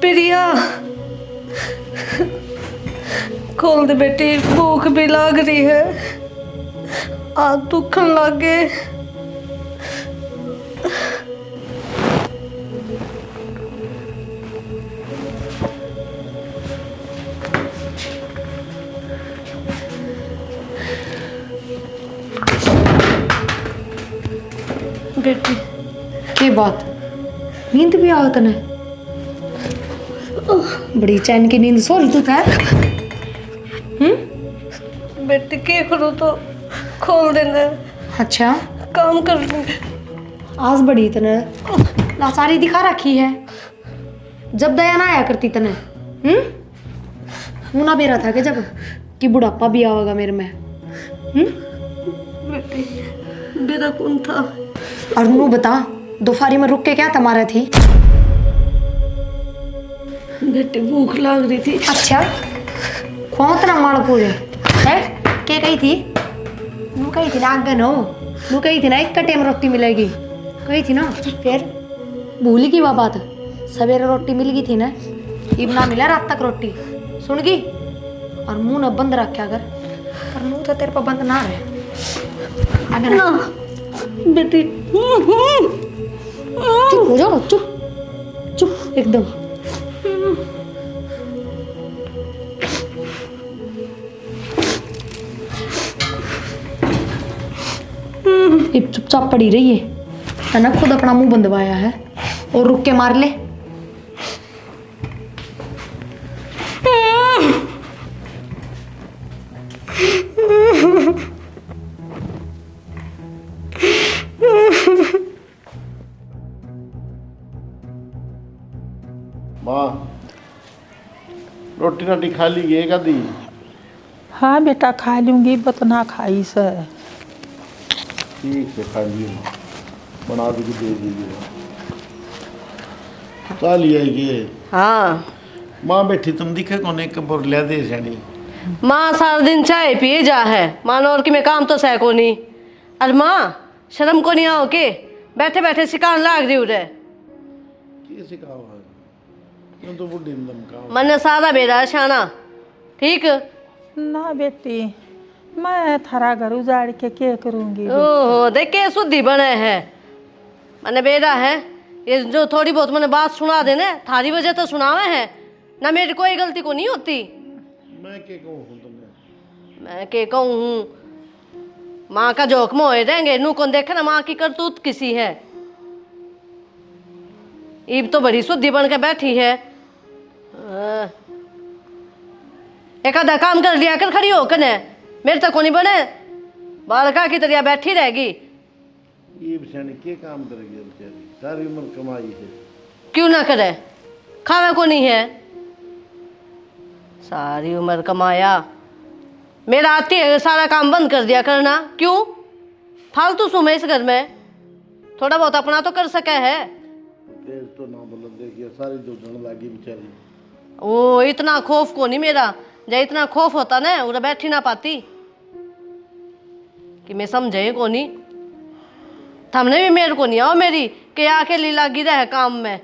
प्रिया खोल दे बेटी, भूख भी लग रही है, हाथ दुखन लगे। बेटी के बात नींद भी आवत ने? बड़ी चैन की नींद सो रही तू था? बेटी के करूँ तो खोल देना। अच्छा काम कर लूँ। आज बड़ी तने लाचारी दिखा रखी है, जब दया ना आया करती तने। मुना बेरा था कि जब कि बुढ़ापा भी आवेगा मेरे में। बेटी बेरा कौन था? और नू बता, दोपहरी में रुक के क्या तमारा थी? बेटी भूख लग रही थी। अच्छा कौन तना माल पूरे है के कही थी? नू कही थी ना आगे नो, नू कही थी ना एक टाइम रोटी मिलेगी, कही थी ना। फिर भूली की वह बात? सवेरे रोटी मिल गई थी ना, इब ना मिला रात तक रोटी, सुन गई? और मुंह न बंद रखा कर, पर मुंह तो तेरे पर बंद ना रहे। आगे ना बेटी चुप हो जाओ, चुप चुप एकदम। इब चुपचाप पड़ी रही है ना, खुद अपना मुंह बंदवाया है और रुक के मार ले। माँ रोटी राटी खा ली है कदी? हाँ बेटा खा लूँगी, बतना खाई से। ठीक है खा ली माँ, बना के दे दीजिए। खा लिया ये? हाँ माँ बैठी तुम दिखे कौन एक बोर लिया दे जानी? माँ सारा दिन चाय पिए जा है, मानो और कि मैं काम तो सह को नहीं। अरे माँ शर्म को नहीं आओ के बैठे बैठे सिकान लाग रही उरे। की सिखावा है? क्यों तो बुढ़ी दम का मन सारा बेरा शाना ठीक। ना बेटी मैं थारा घर उजाड़ के क्या करूँगी? ओहो देख के शुद्धि बने है, मैंने बेरा है ये जो थोड़ी बहुत मैंने बात सुना देने थारी वजह तो सुनावे है ना, मेरी कोई गलती को नहीं होती। मैं क्या कहूँ तुम्हें? मैं के कहूँ हूँ, माँ का जोक मोए देंगे नू कौन देखे ना माँ की करतूत किसी है। ईब तो बड़ी शुद्धि बन के बैठी है। एक आधा काम कर लिया कर खड़ी होकर ने, मेरे तक को नहीं बने बालका की तरह बैठी रहेगी। ये बेचारी क्या काम करेगी बेचारी, सारी उम्र कमाई है। क्यों ना करे, खावे को नहीं है, सारी उम्र कमाया। मेरा आती है सारा काम बंद कर दिया करना, क्यों फालतू सुमे इस घर में, थोड़ा बहुत अपना तो कर सके है। तेज तो ना बोलो, देखिए सारी दूधन लगी बेचारी। ओ इतना खौफ को नहीं मेरा, जब इतना खौफ होता ना उधर बैठी ना पाती कि मैं समझे को नहीं। थमने भी मेरे को नहीं आओ मेरी कि आके लीला गिरा है काम में,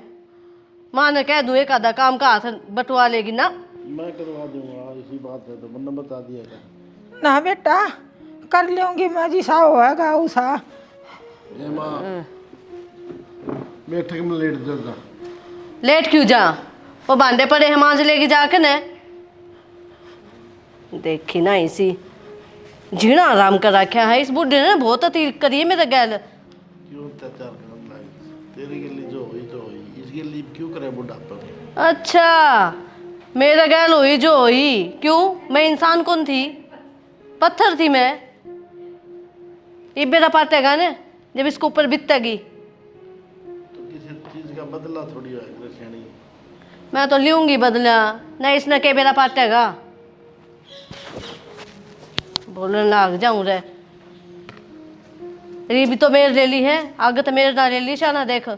माँ ने कह दूँ एक आधा काम का हाथ बटवा लेगी ना। मैं करवा दूंगा, इसी बात है तो बंदा बता दिया था। ना बेटा कर लूँगी मैं, जी सा होगा उसा। ये माँ बैठक में लेट जाता। लेट क्यों जा, वो भांडे पड़े हैं मांझ लेगी जाके ने। देखी ना इसी जीना आराम कर रखा है इस बुढ़े ने, बहुत अतीत करी है मेरे गैल। क्यों अत्याचार करने लगी? तेरी गली जो हुई तो हुई, इसके लिए क्यों करे बुढ़ापा? अच्छा मेरे गैल हुई जो हुई, क्यों मैं इंसान कौन थी, पत्थर थी मैं। ये बेरा पाटेगा ना जब इसके ऊपर बीतेगी। तो किसी चीज का बदला थोड़ी है कृष्णी। मैं तो लूंगी बदला, नहीं इसने के बेरा पाटेगा। बोलने लग जाऊं रे, ये भी तो मेरे ले ली है, आगे तो मेरे ना ले ली शाना। देख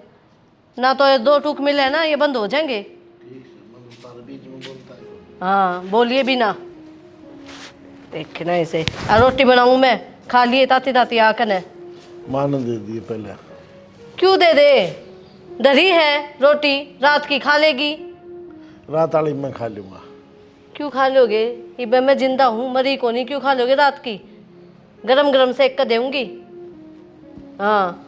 ना तो ये दो टूक मिले ना ये बंद हो जाएंगे। ठीक है, मतलब तारे बीच में बोलता है। हाँ बोलिए भी ना, देखना इसे। और रोटी बनाऊं मैं, खा लिए ताती ताती आकर ने। माँ ने दे दिए पहले। क्यों दे दे, डरी है रोटी रात की खा लेगी। रात वाली मैं खा लूँगा। क्यों खा लोगे? इबे मैं जिंदा हूँ, मरी को नहीं, क्यों खा लोगे रात की? गरम गरम सेक कर दूंगी। हाँ,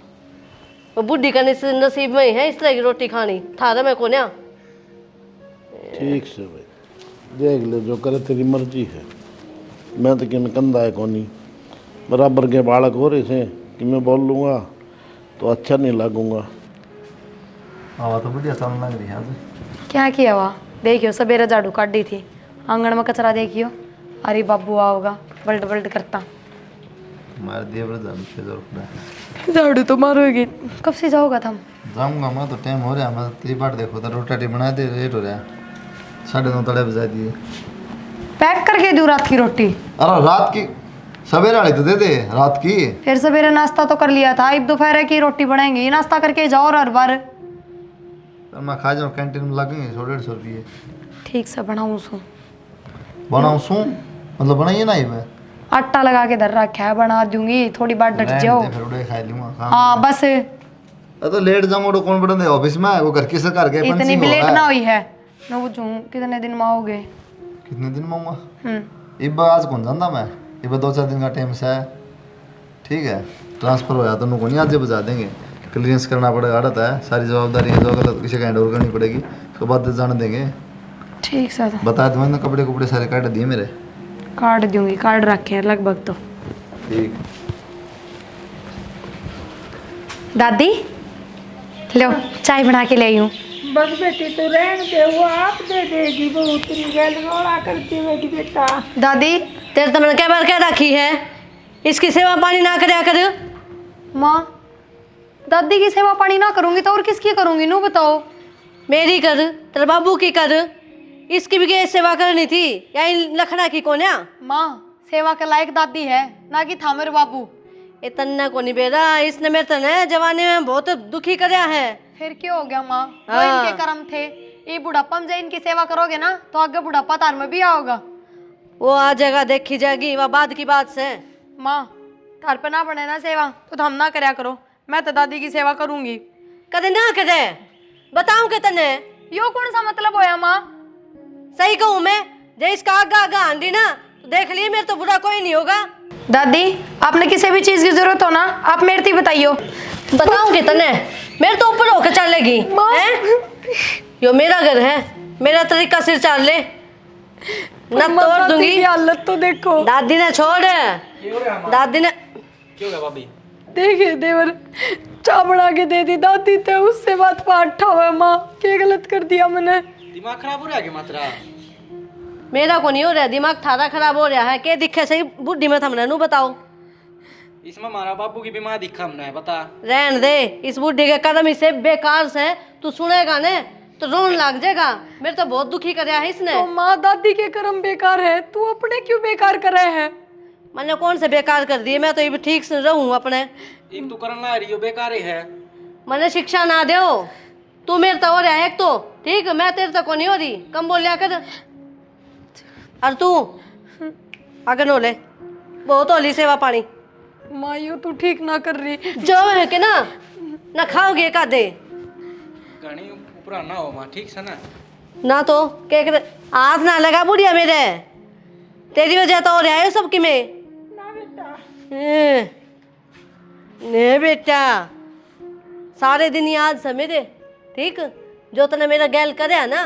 वो बुढ़ी का नसीब में ही है इस तरह की रोटी खानी, थारा मैं को ना। ठीक से भाई, देख ले जो करे, तेरी मर्जी है। मैं तो किन कंधा है कोनी, बराबर के बालक हो रहे थे कि मैं बोल लूँगा तो अच्छा नहीं लगूंगा। हवा तो बढ़िया चलने लग रही है आज। क्या किया हुआ देखियो, सवेरे झाड़ू काट दी थी, आंगन में कचरा देखियो, अरे बाबू आओगा बल्ट बल्ट करता। मार दिया बड़ा झाड़ू से जरूर झाड़ू तो मारोगी, कब से जाओगा तुम? जाऊंगा मैं तो, टाइम हो रहा है। मैं तेरी बाट देखो तो रोटी बना दे, लेट हो रहा है। 9:30 तड़े बजा दिए। पैक करके दूँ रात की रोटी? अरे रात की, सवेरे वाली तो दे दे रात की। फिर सवेरे नाश्ता तो कर लिया था, अब दोपहर की रोटी बनाएंगे, नाश्ता करके जाओ और हर बार। तो मैं खा जाऊँ, कैंटीन में लगेंगे 100-150 रुपये। ठीक से बनाऊँ सू? बनाऊँ सू मतलब बनाइए ना ही मैं आटा लगा के धर रखा है, बना दूंगी, थोड़ी बार डट जाओ। फिर उड़े खा लूँगा। हाँ बस तो लेट जाऊँ तो कौन पढ़े ऑफिस में, वो घर किसे कर गए। इतनी भी लेट ना हुई है। मैं पूछूं कितने दिन में आओगे? कितने दिन में आऊँगा? इब आज कौन जानता मैं, इब 2-4 दिन का टाइम से है। ठीक है, ट्रांसफर होया तो नुको नहीं आज बजा देंगे। क्लियरेंस करना पड़ेगा, आड़त है, सारी जवाबदारी है, जो गलत किसी का हैंड ओवर करनी पड़ेगी, उसके बाद जाने देंगे। ठीक सर, बता दो मैंने, कपड़े कपड़े सारे काट दिए मेरे। काट दूंगी, कार्ड रखे हैं लगभग तो। ठीक। दादी लो चाय बना के ले आई हूँ। बस बेटी तू रहने दे, वो आप दे देगी, वो उतनी गैल रोड़ा करती मेरी बेटा। दादी तेरे तो मैंने क्या बार क्या रखी है, इसकी सेवा पानी ना करया कर। माँ, दादी की सेवा पानी ना करूंगी तो और किसकी करूंगी? नू बताओ। मेरी कर, तेरे बाबू की कर, इसकी भी क्या सेवा करनी थी या इन लखना की कोन्या? माँ, सेवा के लायक दादी है ना कि था मेरे बाबू। इतना को नहीं बेरा, इसने मेरे तने जवानी में बहुत दुखी करया है। फिर क्या हो गया माँ, वो हाँ। इनके कर्म थे। ये बुढ़ापा में जब इनकी सेवा करोगे ना तो आगे बुढ़ापा तार में भी आओगा। वो आ जाएगा, देखी जाएगी, वह बाद की बात से। माँ, तार पे ना बने ना सेवा तो हम ना करया करो, मैं तो दादी की सेवा करूंगी। कदे ना करे, बताऊं के तने? यो कौन सा मतलब होया माँ? सही कहूँ मैं, जे इसका आगा आगा आंधी ना तो देख लिए, मेरे तो बुरा कोई नहीं होगा। दादी, आपने किसी भी चीज की जरूरत हो ना आप मेरे से बताइयो। बताऊं के तने, मेरे तो ऊपर होकर चलेगी हैं? यो मेरा घर है, मेरा तरीका सिर चाल ले, न तोड़ दूंगी। हालत तो देखो। दादी ने छोड़, दादी ने क्यों गया भाभी? देखिए देवर, चाय बना के दे दी दादी तो उससे बात पाठा हुआ। माँ, क्या गलत कर दिया मैंने? दिमाग खराब हो रहा है क्या मात्रा? मेरा को नहीं हो रहा, दिमाग थारा खराब हो रहा है। के दिखे सही बुढ़ी में थमने नू बताओ। इसमें हमारा बापू की बीमार दिखा हमने, बता। रहन दे, इस बुढ़ी के कदम इसे बेकार से तू सुनेगा ने तो रोन लग जाएगा। मेरे तो बहुत दुखी करया है इसने। तो माँ, दादी के कर्म बेकार है, तू अपने क्यों बेकार कर रहे हैं? मैंने कौन से बेकार कर दिए, मैं तो ये भी ठीक से रहूं अपने। एक तू करना रही हो, बेकार ही है। मैंने शिक्षा ना दे, तू मेरे तो हो रहा है एक तो ठीक, मैं तेरे तो को नहीं हो रही, कम बोल लिया कर। और तू आगे नो ले, बहुत होली सेवा पानी। माँ, यो तू ठीक ना कर रही। जो है कि ना खाओगे का दे घनी ऊपर ना हो माँ, ठीक से ना। ना तो के हाथ ना लगा बुढ़िया मेरे, तेरी वजह तो हो रहा है सबकी में। ना बेटा, ने बेटा सारे दिन याद से मेरे, ठीक, जो तने मेरा गैल करे ना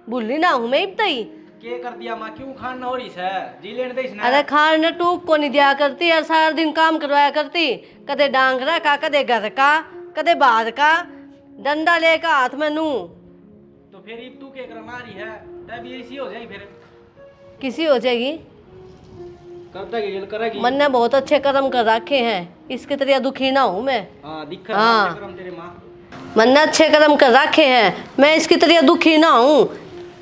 भूली ना हूँ मैं इब्तई। क्या कर दिया माँ, क्यों खान ना हो रही है? जी लेने दे इसने। अरे खान ने टूक को नहीं दिया करती और सारा दिन काम करवाया करती, कदे डांगरा का, कदे घर का, कदे बाहर का, डंडा लेकर हाथ में नू। तो फिर अब तू क्या करना रही है? तभी ऐसी हो जाएगी, फिर किसी हो जाएगी। करता की करेगी। मन ने बहुत अच्छे कर्म कर रखे हैं, इसके तरह दुखी ना हूँ मैं। हाँ दिख हाँ। रहा है तेरे माँ। मन ने अच्छे कर्म कर रखे हैं, मैं इसकी तरह दुखी ना हूँ।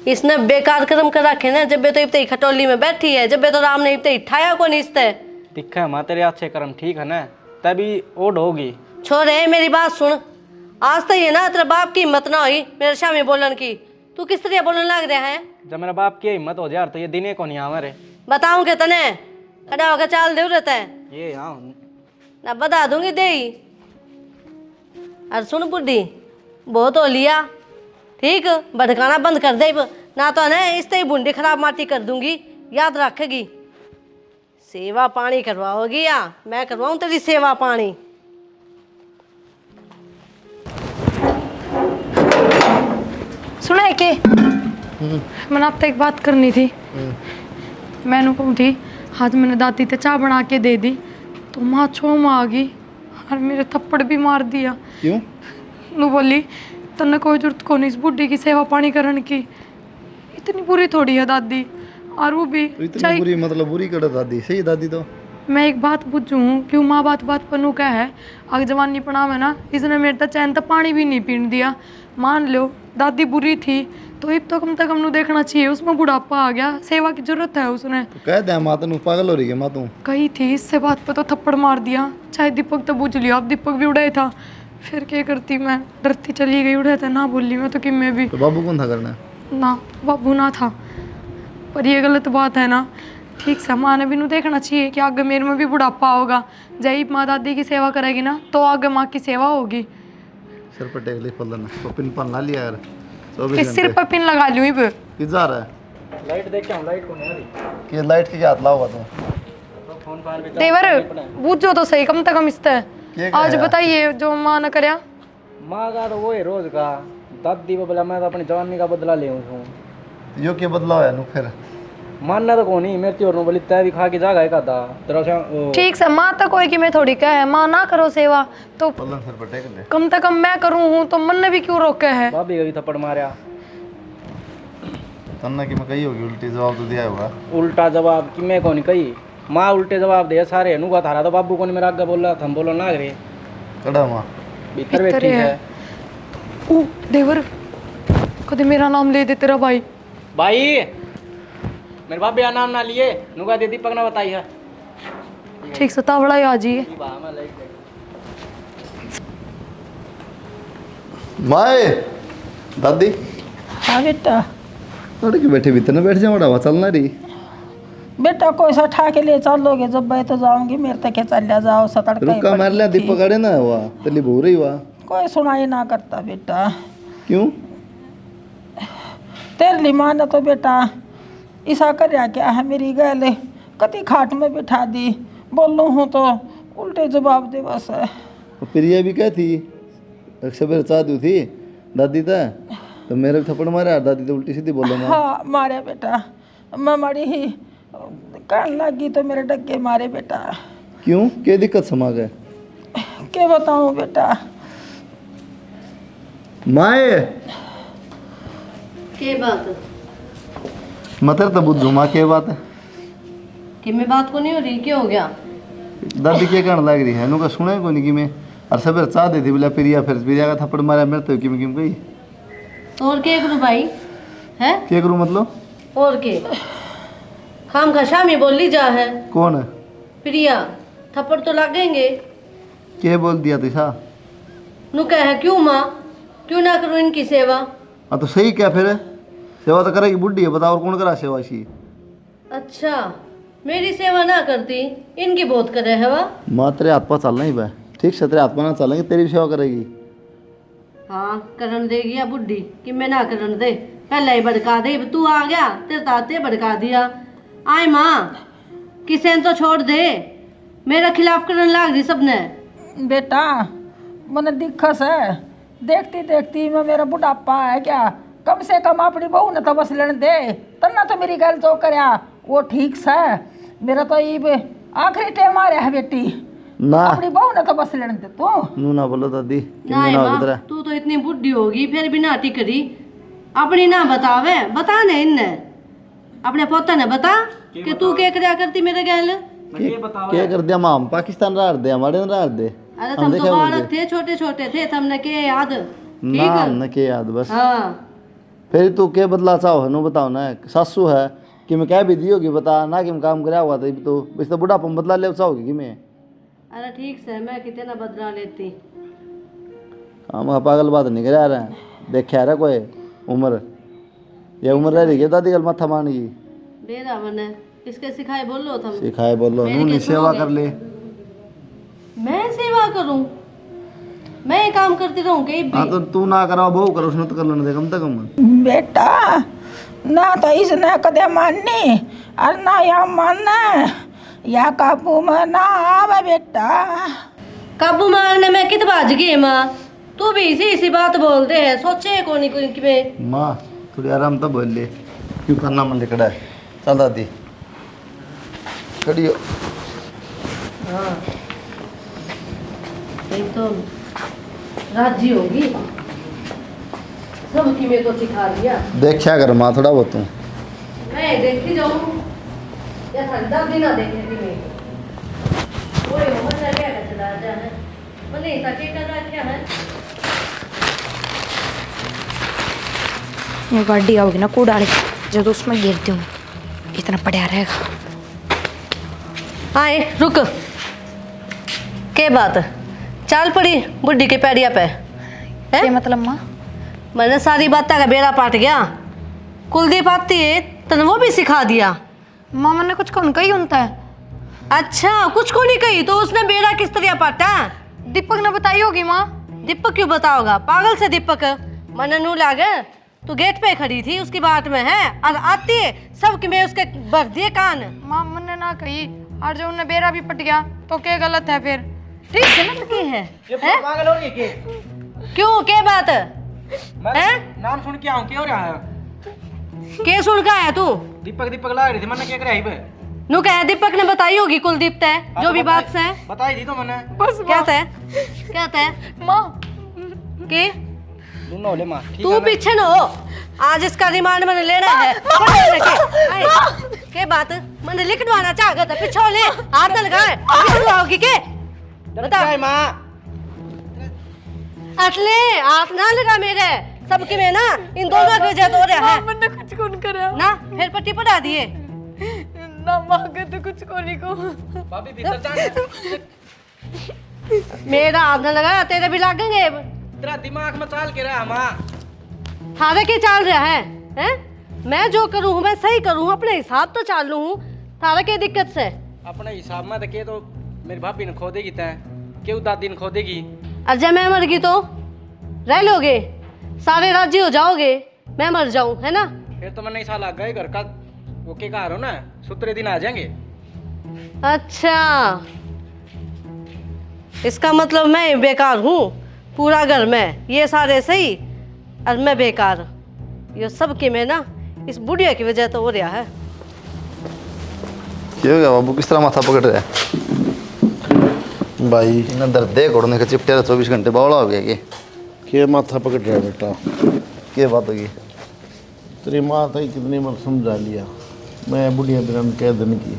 इसने बेकार कर्म कर रखे ना, जब तो इतनी खटोली में बैठी है, जब तो राम ने इतनी ठाया को नहीं इसते। दिखा है माँ तेरे अच्छे कर्म, ठीक है ना, तभी ओढ़ होगी। छोरे मेरी बात सुन, आज तो ये ना तेरे बाप की हिम्मत ना हुई मेरे सामने बोलन की, तू किस तरह बोलने लग रहा है? जब मेरा बाप की हिम्मत हो जाए तो ये दिने को नहीं हमारे। बताऊं के तने खड़ा होकर चाल दे रहता है ये हाँ ना, बता दूंगी दे। अरे सुन बुढ़ी, बहुत हो लिया, ठीक, भटकाना बंद कर दे। ना तो ना इससे ही बूंदी खराब माटी कर दूंगी, याद रखेगी। सेवा पानी करवाओगी या मैं करवाऊं तेरी सेवा पानी? सुना है के मैंने आपसे एक बात करनी थी। मैंने कहूँ थी आज मैंने दादी ते चाय बना के दे दी तो माँ छो में आ गई और मेरे थप्पड़ भी मार दिया। क्यों? नू बोली तन्ने कोई जरूरत को नहीं इस बुढ़ी की सेवा पानी करने की, इतनी बुरी थोड़ी है दादी। और वो भी तो इतनी बुरी मतलब बुरी कर दादी, सही दादी तो। मैं एक बात पूछूं क्यों माँ बात बात पर नू क्या है अग जवानी पड़ा में ना इसने मेरे तक चैन तक पानी भी नहीं पीने दिया। मान लो दादी बुरी थी तो अब तो कम से कम नू देखना चाहिए, उसमें बुढ़ापा आ गया, सेवा की जरूरत है उसने। तो कह दे माँ तू पागल हो रही है माँ तू। कही थी इससे बात पे तो थप्पड़ मार दिया, चाहे दीपक तो बुझ लिया, अब दीपक भी उड़ाया था, फिर क्या करती मैं, डरती चली गई, उड़ाया था ना बोली मैं तो कि मैं भी तो बाबू कौन था करना? ना बाबू ना था। पर ये गलत बात है ना, ठीक से माँ ने भी नू देखना चाहिए कि आगे मेरे में भी बुढ़ापा होगा, जब माँ दादी की सेवा करेगी ना तो आगे माँ की सेवा होगी। सिर पर टेक ले पल्ला तो पिन पन ना लिया यार। 24 किस सिर घंटे पर पिन लगा लूँ इब किधर आ रहा है? लाइट देख के हम लाइट को नहीं आ रही कि लाइट के हाथ लाओगा तू? तो फोन फान पे देवर बूझो तो सही कम से कम इससे। क्या आज कहा? बताइए जो माँ ने करया। माँ का तो वो है रोज का, दादी को बोला मैं तो अपनी जवानी का बदला ले हूँ। यो क्या बदलाव है नु फिर? मानना तो कौन नहीं, मेरे त्योर बोली तय भी खा के जागा एक आधा तेरा से वो ठीक से माँ तो कोई की मैं थोड़ी कह है, माँ ना करो सेवा तो पल्ला सिर पर टेक ले। कम से कम मैं करूँ हूँ तो मन ने भी क्यों रोके है। भाभी का भी थप्पड़ मारा। तन्ना की मैं कही होगी उल्टी जवाब तो दिया होगा। उल्टा जवाब कि मैं कौन कही, माँ उल्टे जवाब दे सारे नुका थारा तो बाबू को नहीं मेरा आगे बोला था, हम बोलो ना रे कड़ा माँ भीतर भीतर बैठी है। है। ओ देवर कदे मेरा नाम ले दे तेरा भाई। भाई मेरे बाप का नाम ना लिए, नुका दे दीपक ना बताई है। ठीक से तावड़ा आ जाइए। माए दादी हाँ बेटा, अरे के बैठे भीतर ना बैठ जाओ बड़ा चलना रही। बेटा कोई सा ठा के ले चलोगे जब मैं तो जाऊंगी, मेरे तक चल जाओ सतड़ रुका मार लिया दीपक अड़े ना हुआ तली भो रही हुआ। कोई सुनाई ना करता बेटा। क्यों? तेरे लिए माँ ने तो बेटा ऐसा कर क्या है, मेरी गैल कति खाट में बिठा दी, बोलूँ हूँ तो उल्टे जवाब दे बस। प्रिया भी क्या थी सवेरे चाह दी थी दादी था तो मेरे भी थप्पड़ मारा, दादी तो उल्टी सीधी बोलो माँ। हाँ मारे बेटा, मैं मरी ही कहने लगी तो मेरे डगे मारे बेटा। क्यों क्या दिक्कत समा गए? क्या बताऊँ बेटा। माए के बात मतर तो बुझू माँ क्या बात है? कि मैं बात को नहीं हो रही, क्या हो गया? दादी क्या कहने लग रही है नु का सुने को नहीं कि मैं और सवेरे चाह दी थी बोला प्रिया, फिर प्रिया का थप्पड़ मारा मेरे तो किम गई। तो और के करूँ भाई है? क्या करूँ मतलब? और के खाम खा शामी बोल ली जा है कौन है? प्रिया, थप्पड़ तो लगेंगे। क्या बोल दिया था? नु कह है क्यों माँ, क्यों ना करूँ इनकी सेवा? हाँ तो सही क्या फिर सेवा तो करेगी बुढ़ी है, बताओ और कौन करा सेवा इसी? अच्छा मेरी सेवा ना करती, इनकी बहुत करे है वा। माँ तेरे हाथ पास चलना ही बा, ठीक से तेरे हाथ पास ना चलेंगे तेरी भी सेवा करेगी। हाँ करण देगी या बुढ़ी कि मैं ना करण दे, पहले ही भड़का दे, तू आ गया तेरे ताते भड़का दिया। आए माँ किसे तो छोड़ दे, मेरा खिलाफ करने लाग रही सबने। बेटा मन दिक्कत है, देखती देखती मैं मेरा बुढ़ापा है क्या, कम से कम अपनी बहू ने तो बस लेने दे, तन्ना तो मेरी गल जो करया वो ठीक से। मेरा तो ये आखिरी टाइम आ रहा है बेटी, ना अपनी बहू ने तो बस लेने दे तू। नू ना बोलो दादी ना माँ तू तो इतनी बुढ़ी होगी फिर भी नाटी करी, अपनी ना बतावे, बता ने इनने अपने पोता ने बता कि तू क्या करया करती मेरे गैल। क्या कर दिया माँ? पाकिस्तान रहा दे हमारे रहा दे। अरे तुम तो बालक थे, छोटे छोटे थे, तुमने के याद? ना हमने के याद बस। हाँ फिर तू क्या बदला चाहो है नु बताओ ना, सासू है कि मैं क्या भी दी होगी बता ना कि मैं काम कराया हुआ था तो इस तो बुढ़ापा में बदला ले चाहोगी कि मैं? अरे ठीक से मैं कितना बदला लेती। हम पागल बात नहीं करा रहे हैं, देखा रहा कोई उम्र ये उम्र रह रही है दादी कल माथा मान की दे रहा मैंने किसके सिखाए बोलो तुम? सिखाए बोलो मेरी नू क्या सेवा सुनोगे? कर ले। मैं सेवा करूं? मैं ये काम करती रहूं कहीं हाँ भी? तो तू ना करा बहू कर उसने तो कर लेने दे कम से कम। बेटा ना तो इसने कदे माननी और ना या मानना या काबू में ना आवे बेटा। काबू मारने में कित बाज गई माँ? तू भी इसी बात बोलते है, सोचे कौन ही कोई कि मैं। माँ थोड़ी आराम तो बोल ले, क्यों करना मन लिखड़ा है। चल दादी खड़ी हो। हाँ नहीं तो राजी होगी, सब की मैं तो सिखा दिया। देखा कर माँ थोड़ा बहुत तू। मैं देखी जाऊँ या ठंडा भी ना देखे थी मैं। वही हो मजा क्या कर चला जा है, मैंने सके कर रखा है। ये गाड़ी आओगी ना कूड़ा जो तो उसमें गिरती हूँ, इतना पड़ा रहेगा। आए रुक, के बात चाल पड़ी बुढ़ी के पैरिया पे ये है? मतलब माँ? मैंने सारी बातें का बेड़ा पाट गया। कुलदीप आती है तन वो भी सिखा दिया। माँ मैंने कुछ कौन कही उनता है? अच्छा कुछ को नहीं कही तो उसने बेड़ा किस तरह पाटा? दीपक ने बताई होगी माँ। दीपक क्यों बताओगा, पागल से दीपक। मैंने नू लागे तू गेट पे खड़ी थी उसकी बात में है और आती है सब कि मैं उसके भर दिए कान। माँ मैंने ना कही, और जो उन्हें बेरा भी पट गया तो क्या गलत है फिर? ठीक गलत की है, ये हैं? पागल हो गई के? क्यों क्या बात मैं हैं? नाम सुन के आऊं, क्या हो रहा है? के सुन का है तू? दीपक दीपक ला रही थी, मैंने क्या कराई बे? नू कह दीपक ने बताई होगी कुलदीप तय जो भी बात से बताई थी तो मैंने। बस क्या तय क्या तय माँ के दोनों होले माँ, ठीक तू है ना? पीछे न हो, आज इसका रिमांड मैंने लेना है। के बात मैंने लिखवाना चाहता था, पीछे ले हाथ न लगाए लिखवाओगी के बता। क्या है माँ? अटले हाथ ना लगा मेरे, सबकी में ना इन दोनों की वजह तो हो रहा है मैंने कुछ कौन करा ना, फिर पट्टी पटा दिए ना। माँ के तो कुछ को नहीं को। भाभी भीतर जा। मेरा हाथ न लगा तेरे भी लागेंगे। तेरा दिमाग में चाल के रहा माँ। थारे के चाल रहा है हैं? मैं जो करूँ मैं सही करूँ, अपने हिसाब तो चाल लूँ। थारा के दिक्कत से अपने हिसाब में देखे तो मेरी भाभी ने खो देगी तय, क्यों दादी ने खो देगी? और जब मैं मर गई तो रह लोगे, सारे राजी हो जाओगे, मैं मर जाऊं है ना? फिर तो मैंने ऐसा लग गए घर का वो के कहा रहो ना, सूत्रे दिन आ जाएंगे। अच्छा इसका मतलब मैं बेकार हूँ पूरा घर में, ये सारे सही और मैं बेकार। ये सब की मैं ना इस बुढ़िया की वजह तो हो रहा है। क्या हो गया बाबू, किस तरह माथा पकड़ रहा है? भाई इन्हें दर्द दे घोड़ने का चिपटे 24 घंटे बावड़ा हो गया के माथा पकड़ रहा है बेटा? क्या बात होगी? तेरी माँ तो कितनी बार समझा लिया, मैं बुढ़िया बिरन कह दिन की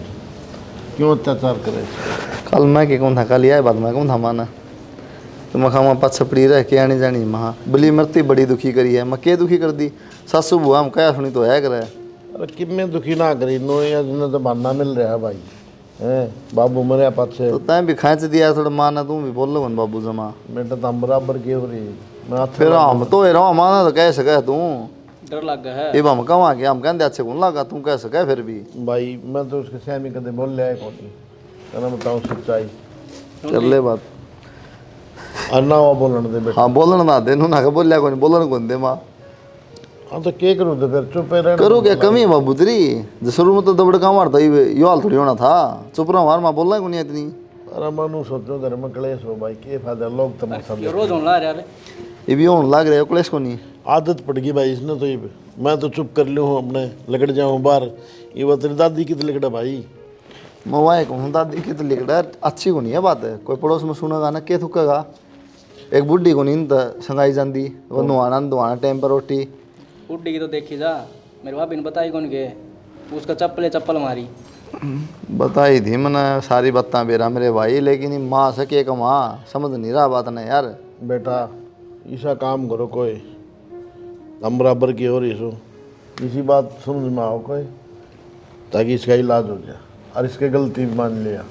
क्यों अत्याचार करे। कल मैं के कौन था, कल यह बात मैं कौन था माना तो मखा माँ पाँच छपड़ी रह के आनी जानी महा बली मरती बड़ी दुखी करी है। मैं के दुखी कर दी? सासू बुआ हम कया सुनी तो है करे। अरे कितने दुखी ना करी नो, या जिन्हें तो बहाना मिल रहा है भाई हैं, बाबू मरे पाछे तो तैं भी खाँच दिया थोड़ा माना, तू भी बोल लो बाबू जमा। बेटा तो हम बराबर के हो रही मैं हाथ फिर हम तो रहा माना तो कह सके तू डर लग गया है। ये हम कमा के हम कहते अच्छे कौन लगा, तू कह सके फिर भी। भाई मैं तो उसके सहमी कदे बोल लिया है कौन कहना बताऊँ सच्चाई कर ले बात। और ना वो बोलने दे बेटा। हाँ बोलन ना दे, नू ना के बोलिया कौन, बोलन कौन दे माँ। हाँ तो क्या करूँ तो फिर चुप रहना। करो क्या कमी है बाबू तेरी? जो शुरू में तो दबड़का मारता यो हाल थोड़ी होना था। चुप रहा मार, माँ बोलना कौन इतनी। अरे मनु सोचो घर में क्लेश हो भाई, के फायदा, लोग तमाशा ये रोज होने लगा यार। ये भी होने लग रहा है क्लेश को नहीं। आदत पड़ गई भाई इसने तो। ये मैं तो चुप कर लूँ अपने लगड़ जाऊँ बाहर, ये वो तेरी दादी की तो लगड़ा भाई। मोबाइल को दादी की तो लिखड़ा अच्छी को नहीं है बात है, कोई पड़ोस में सुनेगा ना के थुकेगा। एक बुढ़ी को नींद संगाई जाती, वो नुआना दुआना टाइम पर रोटी। बुढ़ी की तो देखी जा, मेरी भाभी ने बताई कौन के उसका चप्पल मारी। बताई थी मैंने सारी बातें बेरा मेरे भाई, लेकिन ये माँ से के कमा समझ नहीं रहा बात ना यार। बेटा ऐसा काम करो कोई, हम बराबर की हो रही सो, इसी बात समझ में आओ कोई, ताकि इसका इलाज हो जाए और इसके गलती मान लिया।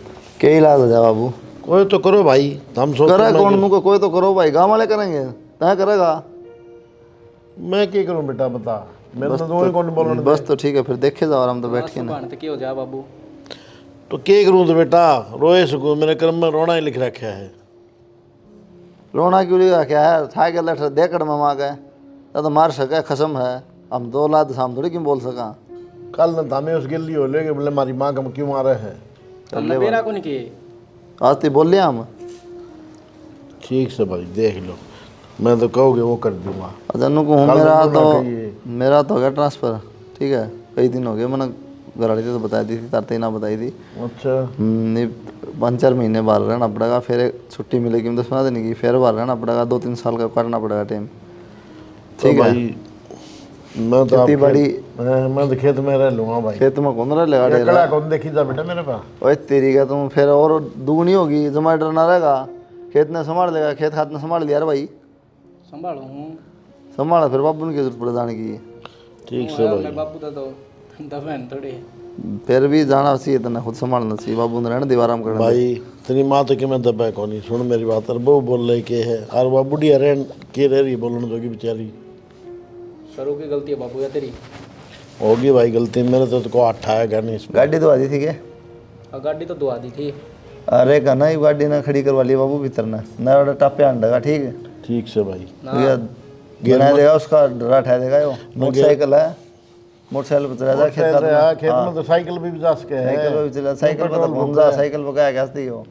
के इलाज हो जाए बाबू? कोई तो करो भाई, हम करे सोच कौन मुझको, कोई तो करो भाई, गाँव वाले करेंगे तय करेगा। मैं क्या करूं बेटा बता, मेरे तो वही कौन बोलने दे। बस तो ठीक है फिर देखे जाओ, हम तो बैठ के ना। तो क्या हो जा बाबू? तो क्या करूं तो बेटा रोए सको, मेरे कर्म में रोना ही लिख रखा है। रोना क्यों लगा, क्या है साइकिल लेटर देकड़ में माँ गए तो मार सके खसम है, हम दो लाद हम थोड़ी क्यों बोल सका। कल न थामे उस गिल्ली हो लेके बोले हमारी माँ का क्यों मारे है। हमने बेरा को नहीं किए। आज तो बोल लिया हम। ठीक से भाई देख लो, मैं तो कहोगे वो कर दूंगा। अजन्नू को हूँ, कल मेरा तो ना तो कहिए। मेरा तो हो गया ट्रांसफ़र, ठीक है, कई दिन हो गए। मैंने घर वाली तो बताई दी थी, तारते ना बताई थी। अच्छा नहीं 5-4 महीने बाहर रहना पड़ेगा, फिर एक छुट्टी मिलेगी 10-15 दिन की, फिर बाहर रहना पड़ेगा, 2-3 साल का करना पड़ेगा टाइम, तो ठीक है। भाई मैं तो खेती बाड़ी मैं तो खेत में रह लूंगा भाई। खेत में कौन रह लेगा ये डेरा। कड़ा कौन देखी जा बेटा मेरे पास। ओए तेरी का तुम फिर और दुगनी होगी, जमा डरना रहेगा, खेत ने संभाल लेगा, खेत खात ने संभाल लिया रे भाई, संभालो हूँ संभाला फिर बाबू की जरूरत पड़ जाने की। ठीक से भाई। मैं बापू तो दफन थोड़ी। फिर भी जाना चाहिए, तना खुद संभालना चाहिए, बाबू ने रहना दीवाराम करना। भाई तेरी माँ तो कि मैं दबा कौन नहीं, सुन मेरी बात। और वो बोल रही के है और वह बुढ़िया रह के रह रही बोलने जोगी बेचारी। सरू की गलती है बापू या तेरी। होगी भाई गलती, मेरे तो को हाथ आएगा नहीं इसमें। गाड़ी तो आती थी क्या? गाड़ी तो दुआ दी थी। अरे कहना ही गाड़ी ना खड़ी करवा ली बाबू भीतर ना, ना टापे आंडेगा, ठीक है। ठीक से भाई। गिना देगा उसका, डरा ठा देगा। वो मोटरसाइकिल है, मोटरसाइकिल पे चला जा खेत में। खेत में तो साइकिल भी जा सके है। साइकिल पे चला, साइकिल पे तो घूम जा, साइकिल पे क्या क्या दी हो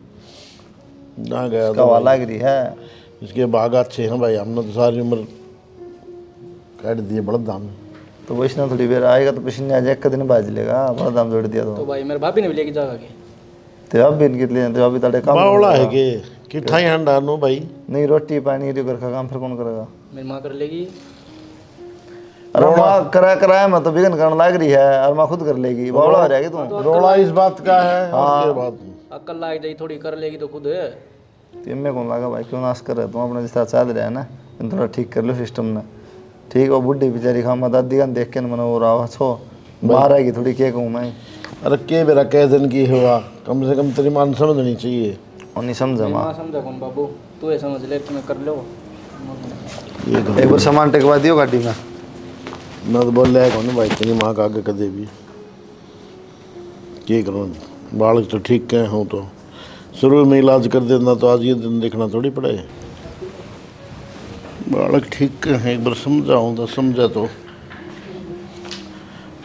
ना गया का वाला लग रही है। इसके बाग अच्छे हैं भाई, हमने तो सारी उम्र काट दिए बड़ा दाम। तो वैष्णव थोड़ी देर आएगा तो पसीने आ जाए, एक दिन बाज लेगा, बड़ा दाम जोड़ दिया तो तो। भाई मेरे भाभी ने भी लेके जागा के। तो अब भी इनके लिए, तो अभी तड़े काम बावड़ा है कि ठाई हंडा नो भाई। नहीं, रोटी पानी रे घर का काम फिर कौन करेगा। मेरी माँ कर लेगी। अरे माँ कराया मैं तो बिगन करने लग रही है, और माँ खुद कर लेगी, बावड़ा हो जाएगी तू। रोड़ा इस बात का है और के बात अक्ल लाग जाई थोड़ी कर लेगी तो खुद है। इनमें कौन लगा भाई, क्यों नाश कर रहे तुम अपने जिस तरह चाह रहे है ना, इन थोड़ा ठीक कर लो सिस्टम ने, ठीक है। बुढ़ी बेचारी खामा दादी का देख के मैंने वो रहा छो मार आएगी थोड़ी, क्या कहूँ मैं। अरे के मेरा कै दिन की हुआ, कम से कम तेरी मान समझनी चाहिए। और नहीं समझा माँ, माँ समझा कौन बाबू, तू ये समझ ले तुम्हें कर लो। ये एक बार सामान टेकवा दियो गाड़ी में। मैं तो बोल रहा कौन भाई, तेरी माँ का आगे कदे भी क्या करूँ। बालक तो ठीक कहे हूँ तो शुरू में इलाज कर देना, तो आज ये दिन देखना थोड़ी पड़े। बालक ठीक कहे, एक बार समझाऊँ तो समझा तो।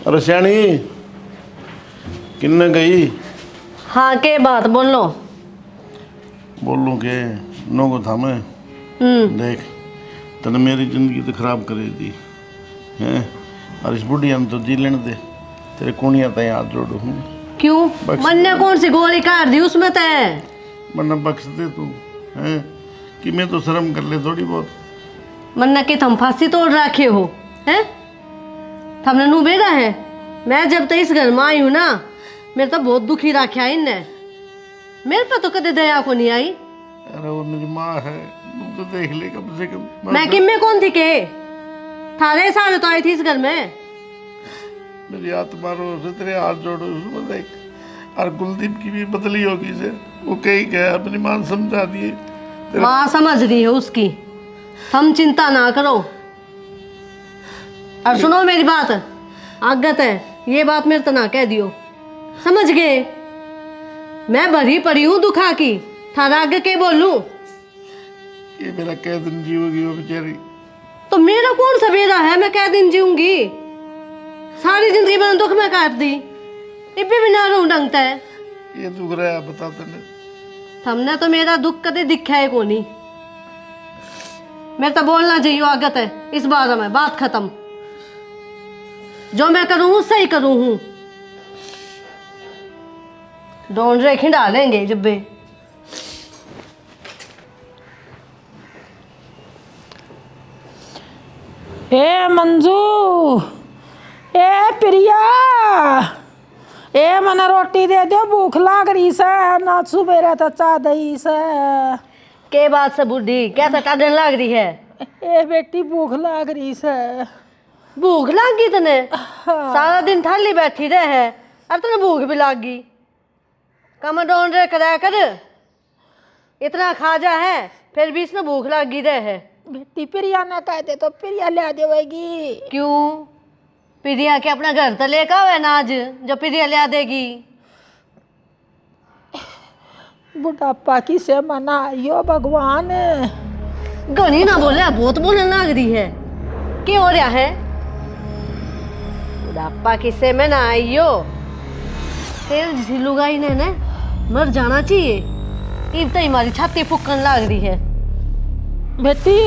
अरे सियाणी किन्ने गई। हाँ के बात बोलो। बोलूँ के नो को था मैं देख, तने मेरी ज़िंदगी तो ख़राब कर दी हैं, और इस बुढ़िया ने तो जी लेने दे। तेरे कुणिया तय हाथ जोड़ू हूँ। क्यों? मन ने कौन सी गोली काट दी उसमें तय? मन्ना बख्श दे तू हैं, कि मैं तो शर्म कर ले थोड़ी बहुत। मन्ना के थम फांसी तोड़ रखे हो हैं? थमने नू बेरा है। मैं जब तक इस घर में आई हूँ ना, मेरे तो बहुत दुखी रखा इनने। मेरे पर तो कदे दया को नहीं आई। अरे वो मेरी माँ है, तू तो देख ले कम से कम। मैं किम में कौन थी के? थारे सारे तो आई थी इस घर में। मेरी आत्मा रो से तेरे हाथ जोड़ो उसमें देख। और कुलदीप की भी बदली होगी से, वो कही गया अपनी माँ समझा दिए। माँ समझ रही है उसकी, हम चिंता ना करो। और सुनो मेरी बात, आगत है ये बात मेरे तो ना कह दियो, समझ गए? मैं भरी पड़ी हूँ दुखा की, थारा आगे के बोलूं? ये मेरा कै दिन जीवोगी वो बेचारी। तो मेरा कौन सा बेरा है, मैं क्या दिन जीऊंगी? सारी जिंदगी मैंने दुख में काट दी, इब्बे भी ना रहूं ढंगता है। ये दुख रहा है बता तने। हमने तो मेरा दुख कदे दिखा है को नहीं। मेरे तो बोलना चाहिए आगत है इस बारे में, बात खत्म। जो मैं करूँ हूँ सही करूँ हूँ। ढूंढ रे खिंडा लेंगे जब्बे। ए मंजू, ए प्रिया, ए मना रोटी दे दो, भूख लाग रही से, ना सुबेरे तो चाह दही से। के बात से बुढ़ी कैसा टाडन लाग रही है? ए बेटी भूख लाग रही से। भूख लाग गई तने? सारा दिन थाली बैठी रहे है और तने भूख भी लाग गई। कम ढूंढ रे कराया कर, इतना खाजा है फिर भी इसमें भूख लाग गई रहे है। बेटी प्रिया ने कह दे तो प्रिया ले देगी। क्यों? प्रिया के अपना घर तो लेकर आओ है ना आज, जो प्रिया ले देगी। बुढ़ापा की से मना यो भगवान, घनी ना बोले, बहुत बोलने लग रही है। क्या हो रहा है? बुढ़ापा किसे में ना आइयो, तेरे जिसी लुगाई ने ना मर जाना चाहिए। इब तो हमारी छाती फूकन लग रही है। बेटी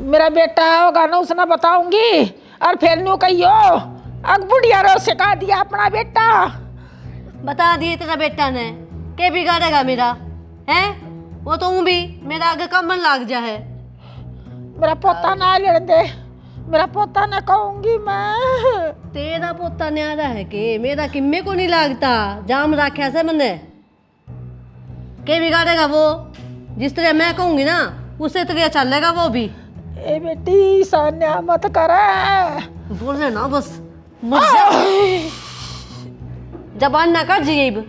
मेरा बेटा होगा ना उसने बताऊंगी और फिर न्यू कहियो अग बुढ़िया रो सिखा दिया अपना बेटा। बता दिए तेरा बेटा ने, के बिगाड़ेगा मेरा है? वो तो भी मेरा आगे कमन लाग जा है। मेरा पोता ना लड़ दे, मेरा पोता ने कहूंगी मैं। तेरा पोता न्यारा है के मेरा किम्मे को नहीं लागता। जाम रखा से मैंने, के बिगाड़ेगा वो? जिस तरह मैं कहूंगी ना उसे तरह चलेगा वो भी। ए बेटी सान्या मत करे। बोल रहे ना बस मर जा। जबान ना कर जीब।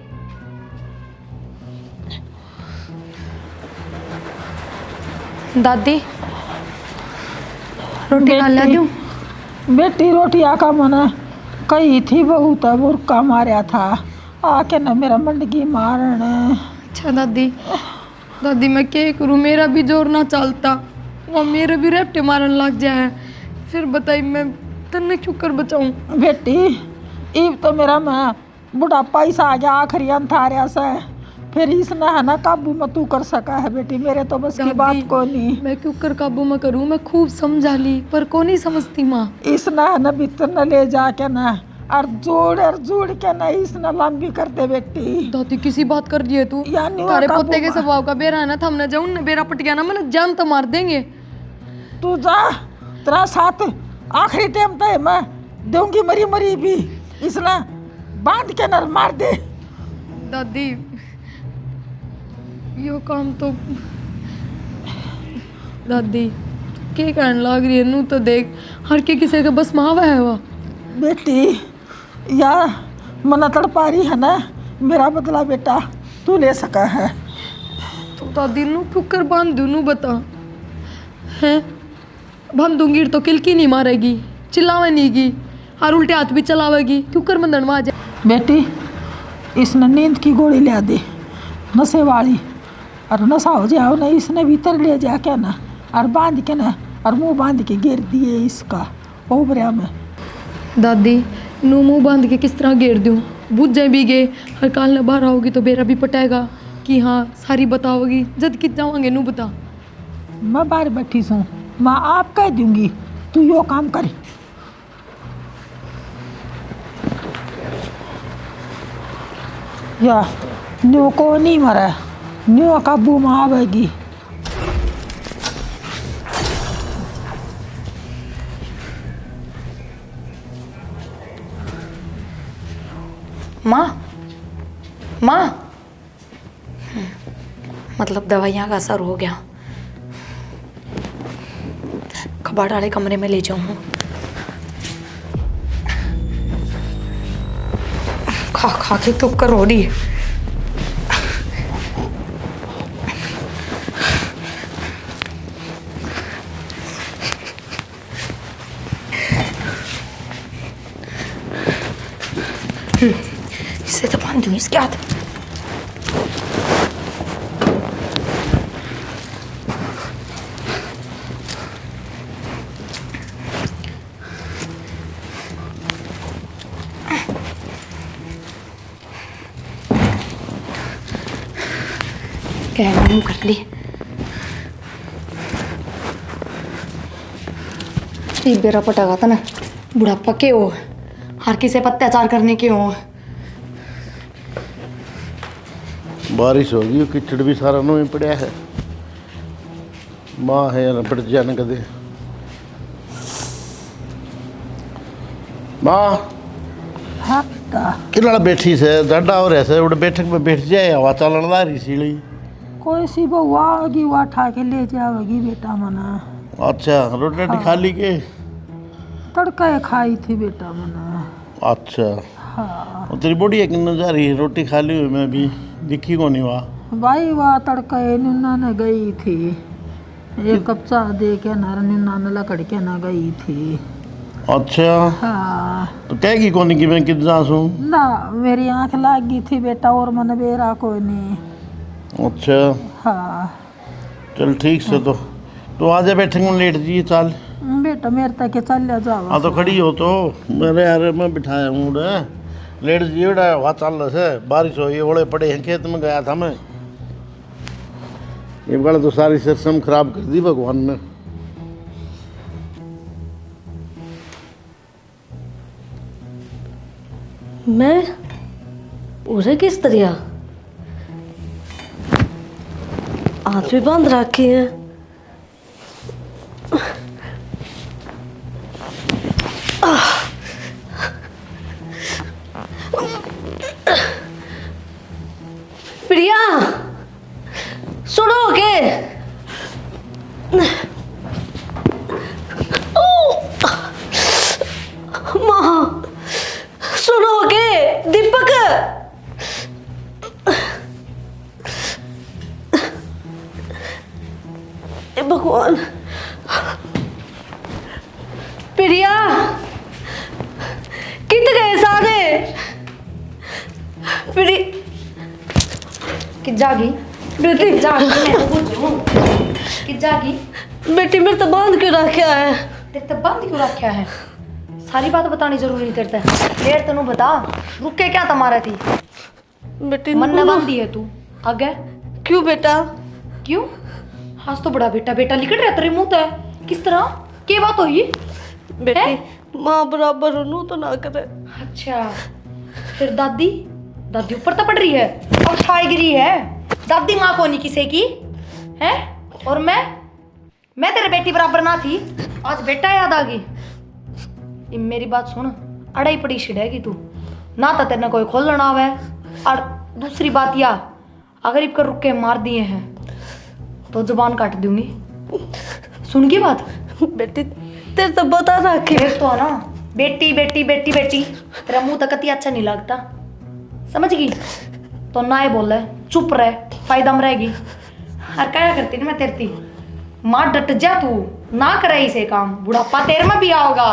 दादी रोटी खा लिया दूँ? बेटी रोटी आका मना कही थी बहुत बुरका मारा था आके ना मेरा मंडगी मारन। अच्छा दादी, दादी मैं क्या करूँ, मेरा भी जोर ना चलता, वो मेरे भी रेपटे मारन लग जाए। फिर बताई मैं तन्ने क्यों कर बचाऊं? बेटी इब तो मेरा मैं बुढ़ापा ही सा आ गया आखिरी अंथार्या से, फिर इसने है ना काबू में तू कर सका है बेटी, मेरे तो बस की बात को नहीं। मैं क्यों कर काबू में करूँ, मैं खूब समझा ली पर को नहीं समझती माँ। इसने है ना भीतर न ले जाके ना और जोड़ के ना इसने लंबी कर दे बेटी। दादी किसी बात कर दिए तू, यानी वो तारे काबू पोते के में। स्वभाव का बेरा है ना, थमने जाऊं ना बेरा पट गया ना मैंने जान तो मार देंगे। तू जा, तेरा साथ आखिरी टाइम पे मैं दूंगी मरी मरी भी, इसने बांध के नर मार दे। दादी यो काम तो दादी के कहने लग रही है नू, तो देख हर के किसी के बस मावा है वो। बेटी या मना तड़पा रही है ना, मेरा बदला बेटा तू ले सका है। तो दादी नू क्यों कर बांध दूं, नू बता हैं? बांध दूंगी तो किलकी नहीं मारेगी, चिल्लावे नहीं की, हर उल्टे हाथ भी चलावेगी, क्यों कर मंदन आ जाए। बेटी इसने नींद की गोली ले दे नशे वाली, और नशा हो जाओ ना इसने भीतर ले जाके ना और बांध के ना और मुंह बांध के गिर दिए इसका ओबरिया में। दादी नू मुंह बांध के किस तरह घेर दूं, बुझ जाए भी गए, हर काल न बाहर आओगी तो बेरा भी पटाएगा कि हाँ सारी बताओगी, जद कित जावांगे नू बता। मैं बाहर बैठी हूँ, मैं आप कह दूंगी तू यो काम कर। या न्यू को नहीं मरा, न्यू काबू में आवेगी। माँ माँ मतलब दवाइयाँ का असर हो गया, कबाड़ वाले कमरे में ले जाऊँ। खा खा के तो कर हो रही है। इसे तो बांध दूँ इसके हाथ। क्या मुंह कर ली, एक बेरा पटागा था ना, बुढ़ापा के हो, हर किसी पर अत्याचार करने के हो। बारिश हो गई, कीचड़ भी सारा नूं ही पड़िया है। माँ है या पड़ जाने कदे। माँ हाँ कि नाल बैठी से डाडा हो रहा से, उड़ बैठक में बैठ जाए, हवा चलन ला रही सी। कोई सी बउआ आगी वो उठा के ले जाएगी बेटा मना। अच्छा रोटी राटी खा ली के? तड़का खाई थी बेटा मना। अच्छा हाँ और तेरी बुढ़िया किन्ने जा रही है? रोटी खा ली हुई मैं भी दिखी को नहीं वहाँ। भाई वाह तड़का नुना ने गई थी, एक कप चाह दे के ना नुना ने लकड़ के ना गई थी। अच्छा हाँ तो कहेगी कौन कि मैं कितना सूँ? ना मेरी आँख लाग गई थी बेटा और मन बेरा कोई नहीं। अच्छा हाँ चल ठीक से। तो तो आजा बैठेंगे लेट जी चाल। बेटा मेरे तक चल जाओ। हाँ तो खड़ी हो तो मेरे यार मैं बिठाया हूँ उड़े लेट जी उड़ा वहाँ चल रहा से बारिश हुई ओले पड़े हैं खेत में गया था मैं। ये बड़ा तो सारी सिस्टम खराब कर दी भगवान ने। मैं उसे किस तरह हाथ भी बांध रखे हैं। प्रिया सुनो के माँ सुनो के दीपक ए भगवान प्रिया कित गए सारे प्रिया कि जागी बेटी जागी मैं तो पूछूं कि जागी बेटी मेरे तो बांध क्यों रखा है। तेरे तो बंद क्यों रखा है? सारी बात बतानी जरूरी तेरे ते लेट तेनू बता रुक के क्या तमारा थी बेटी मन न बंदी है तू आगे क्यों बेटा क्यों आज तो बड़ा बेटा बेटा लिखट रहा तेरे मुंह है किस तरह क्या बात हुई बेटी माँ बराबर नू तो ना करे। अच्छा फिर दादी दादी ऊपर तो पड़ रही है और छाई गिरी है दादी माँ को नहीं किसी की है और मैं तेरे बेटी बराबर ना थी आज बेटा याद आ गई। ये मेरी बात सुन अड़ाई पड़ी छिड़ेगी तू ना तो तेरे कोई खोलना आवे और दूसरी बात या अगर इनका रुक के मार दिए हैं तो जुबान काट दूंगी सुन की बात। बेटी तेरे तो बता रखे फिर तो है ना बेटी बेटी बेटी बेटी तेरा मुंह तक अति अच्छा नहीं लगता समझ गई तो ना ही बोल चुप रहे फायदा में रहेगी। और क्या करती ना मैं तेरती माँ डट जा तू ना करे इसे काम बुढ़ापा तेरे में भी आओगा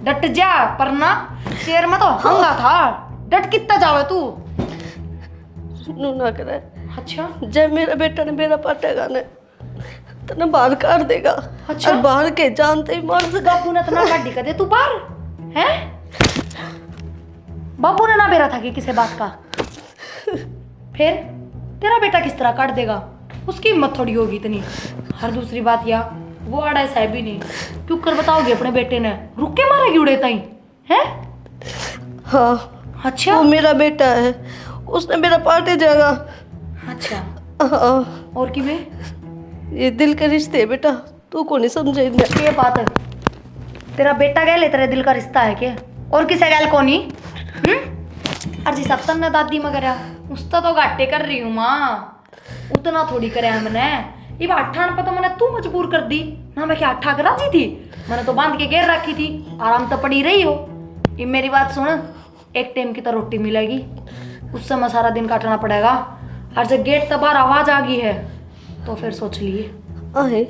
डट जा पर ना तेरे में तो हंगा था डट कितना जावे तू नू ना करे। अच्छा जब मेरा बेटा ने मेरा पाटेगा ने तो बाहर कर देगा। अच्छा। और बाहर के जानते ही मर बापू ने तो ना काट दी दे तू बाहर है बापू ने ना बेरा था कि किसी बात का फिर तेरा बेटा किस तरह काट देगा उसकी हिम्मत थोड़ी होगी इतनी। हर दूसरी बात या वो आड़ा साहब ही नहीं क्यों कर बताओगे अपने बेटे ने रुक के मारेगी उड़े ताई है। हाँ अच्छा वो मेरा बेटा है उसने मेरा पाटे जाएगा। अच्छा हाँ और कि वे ये दिल के रिश्ते है बेटा तू को नहीं समझे। ये बात है तेरा बेटा गैल तेरे दिल का रिश्ता है क्या और किसे गैल को नहीं अर्जी सप्तन ने दादी मगर उसका तो घाटे कर रही हूँ माँ उतना थोड़ी करे मैंने ये अट्ठान पर तो मैंने तू मजबूर कर दी ना मैं क्या अट्ठा करा दी थी मैंने तो बांध के घेर रखी थी आराम तो पड़ी रही हो। ये मेरी बात सुन एक टाइम की तो रोटी मिलेगी उससे मैं सारा दिन काटना पड़ेगा और जब गेट तक बाहर आवाज आ गई है तो फिर सोच लिए आहे